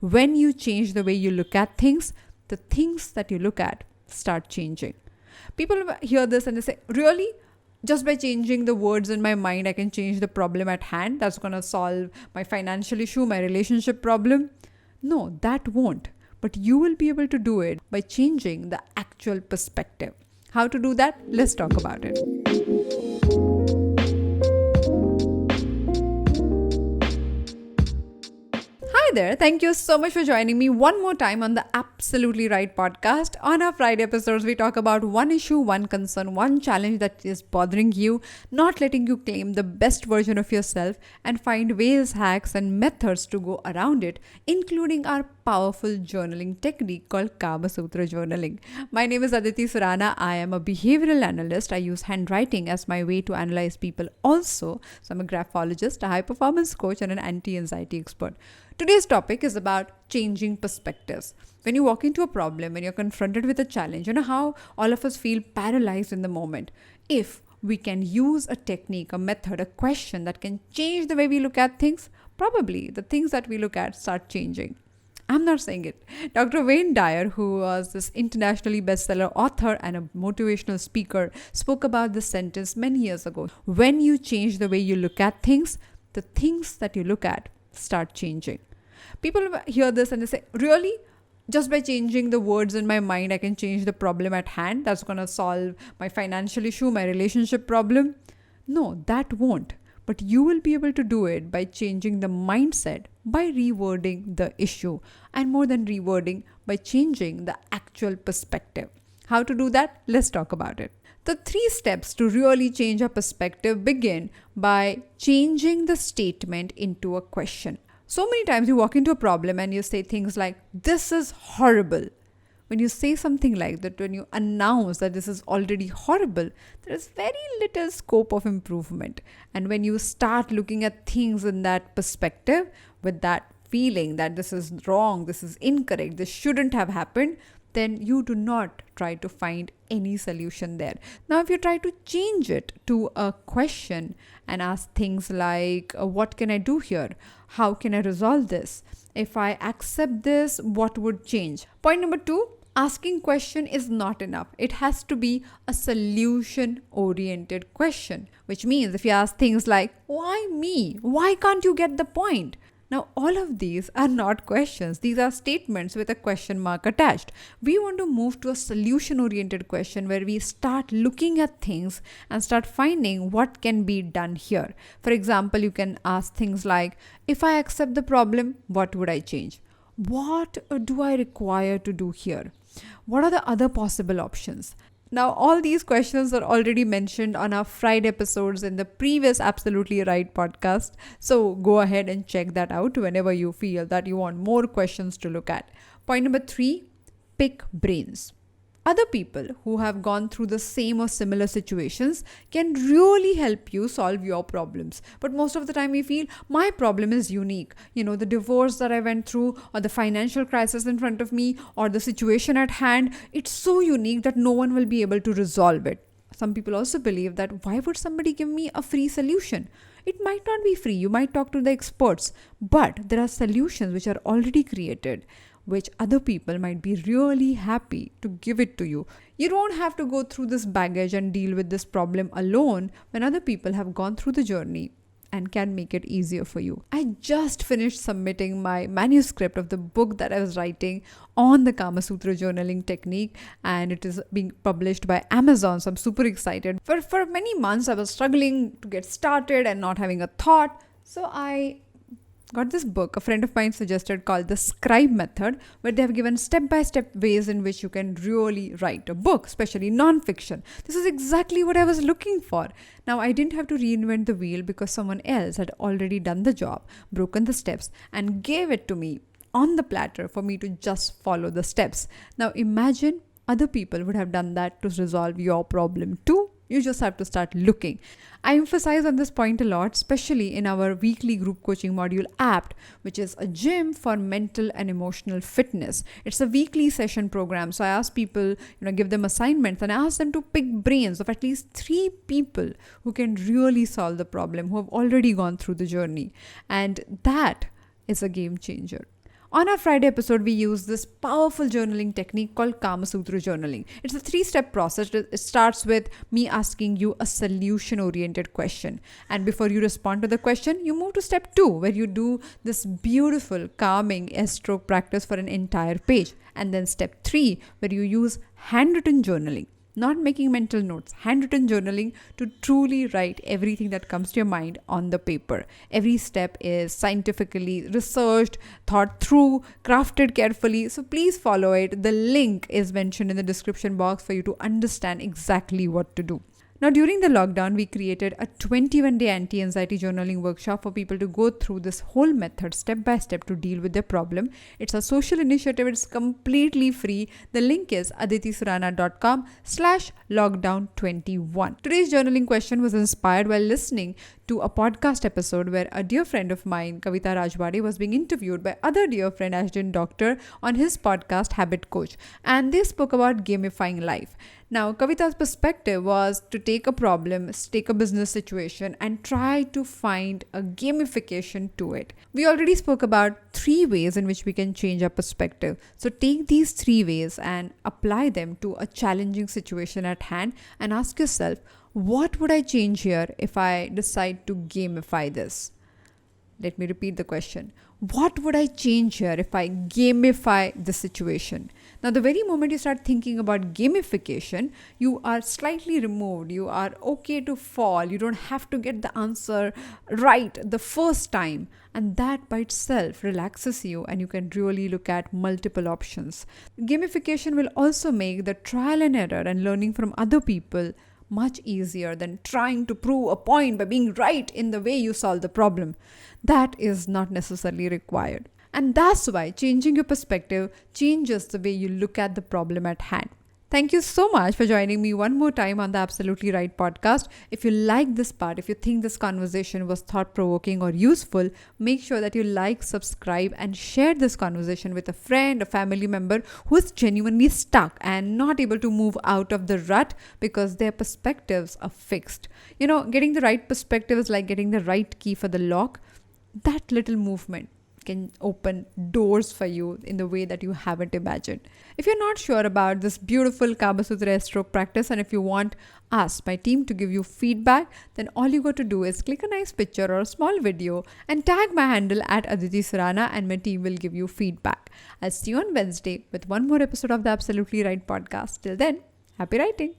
When you change the way you look at things, the things that you look at start changing. People hear this and they say, really? Just by changing the words in my mind, I can change the problem at hand. That's going to solve my financial issue, my relationship problem. No, that won't. But you will be able to do it by changing the actual perspective. How to do that? Let's talk about it. Hi there. Thank you so much for joining me one more time on the Absolutely Right podcast. On our Friday episodes, we talk about one issue, one concern, one challenge that is bothering you, not letting you claim the best version of yourself, and find ways, hacks, and methods to go around it, including our powerful journaling technique called Kama Sutra journaling. My name is Aditi Surana. I am a behavioral analyst. I use handwriting as my way to analyze people also. So I'm a graphologist, a high performance coach, and an anti-anxiety expert. Today's topic is about changing perspectives. When you walk into a problem, when you're confronted with a challenge, you know how all of us feel paralyzed in the moment. If we can use a technique, a method, a question that can change the way we look at things, probably the things that we look at start changing. I'm not saying it. Dr. Wayne Dyer, who was this internationally bestseller author and a motivational speaker, spoke about this sentence many years ago. When you change the way you look at things, the things that you look at start changing. People hear this and they say, really? Just by changing the words in my mind, I can change the problem at hand. That's going to solve my financial issue, my relationship problem. No, that won't. But you will be able to do it by changing the mindset, by rewording the issue, and more than rewording, by changing the actual perspective. How to do that? Let's talk about it. The 3 steps to really change our perspective begin by changing the statement into a question. So many times you walk into a problem and you say things like, this is horrible. When you say something like that, when you announce that this is already horrible, there is very little scope of improvement. And when you start looking at things in that perspective, with that feeling that this is wrong, this is incorrect, this shouldn't have happened, then you do not try to find any solution there. Now, if you try to change it to a question and ask things like, what can I do here? How can I resolve this? If I accept this, what would change? Point number 2, asking question is not enough. It has to be a solution-oriented question, which means if you ask things like, why me? Why can't you get the point? Now, all of these are not questions. These are statements with a question mark attached. We want to move to a solution-oriented question where we start looking at things and start finding what can be done here. For example, you can ask things like, if I accept the problem, what would I change? What do I require to do here? What are the other possible options? Now, all these questions are already mentioned on our Friday episodes in the previous Absolutely Right podcast. So go ahead and check that out whenever you feel that you want more questions to look at. Point number 3, pick brains. Other people who have gone through the same or similar situations can really help you solve your problems. But most of the time we feel my problem is unique. You know, the divorce that I went through, or the financial crisis in front of me, or the situation at hand, it's so unique that no one will be able to resolve it. Some people also believe that why would somebody give me a free solution? It might not be free. You might talk to the experts, but there are solutions which are already created, which other people might be really happy to give it to you. You don't have to go through this baggage and deal with this problem alone when other people have gone through the journey and can make it easier for you. I just finished submitting my manuscript of the book that I was writing on the Kama Sutra journaling technique, and it is being published by Amazon. So I'm super excited. For many months, I was struggling to get started and not having a thought. So I got this book a friend of mine suggested called the Scribe Method, where they have given step-by-step ways in which you can really write a book, especially non-fiction. This is exactly what I was looking for. Now, I didn't have to reinvent the wheel because someone else had already done the job, broken the steps, and gave it to me on the platter for me to just follow the steps. Now, imagine other people would have done that to resolve your problem too. You just have to start looking. I emphasize on this point a lot, especially in our weekly group coaching module APT, which is a gym for mental and emotional fitness. It's a weekly session program. So I ask people, give them assignments and I ask them to pick brains of at least 3 people who can really solve the problem, who have already gone through the journey. And that is a game changer. On our Friday episode, we use this powerful journaling technique called Kama Sutra journaling. It's a 3-step process. It starts with me asking you a solution-oriented question. And before you respond to the question, you move to step 2, where you do this beautiful, calming S-stroke practice for an entire page. And then step 3, where you use handwritten journaling. Not making mental notes, handwritten journaling to truly write everything that comes to your mind on the paper. Every step is scientifically researched, thought through, crafted carefully. So please follow it. The link is mentioned in the description box for you to understand exactly what to do. Now, during the lockdown, we created a 21-day anti-anxiety journaling workshop for people to go through this whole method step by step to deal with their problem. It's a social initiative. It's completely free. The link is aditisurana.com/lockdown21. Today's journaling question was inspired while listening to a podcast episode where a dear friend of mine, Kavita Rajwade, was being interviewed by other dear friend Ashton Doctor on his podcast Habit Coach. And they spoke about gamifying life. Now, Kavita's perspective was to take a problem, take a business situation, and try to find a gamification to it. We already spoke about 3 ways in which we can change our perspective. So take these 3 ways and apply them to a challenging situation at hand and ask yourself, what would I change here if I decide to gamify this? Let me repeat the question. What would I change here if I gamify the situation? Now, the very moment you start thinking about gamification, you are slightly removed. You are okay to fall. You don't have to get the answer right the first time. And that by itself relaxes you and you can really look at multiple options. Gamification will also make the trial and error and learning from other people much easier than trying to prove a point by being right in the way you solve the problem. That is not necessarily required. And that's why changing your perspective changes the way you look at the problem at hand. Thank you so much for joining me one more time on the Absolutely Right podcast. If you like this part, if you think this conversation was thought-provoking or useful, make sure that you like, subscribe, and share this conversation with a friend, a family member who is genuinely stuck and not able to move out of the rut because their perspectives are fixed. Getting the right perspective is like getting the right key for the lock. That little movement can open doors for you in the way that you haven't imagined. If you're not sure about this beautiful Kama Sutra stroke practice and if you want us, my team, to give you feedback, then all you got to do is click a nice picture or a small video and tag my handle at Aditi Surana and my team will give you feedback. I'll see you on Wednesday with one more episode of the Absolutely Right podcast. Till then, happy writing.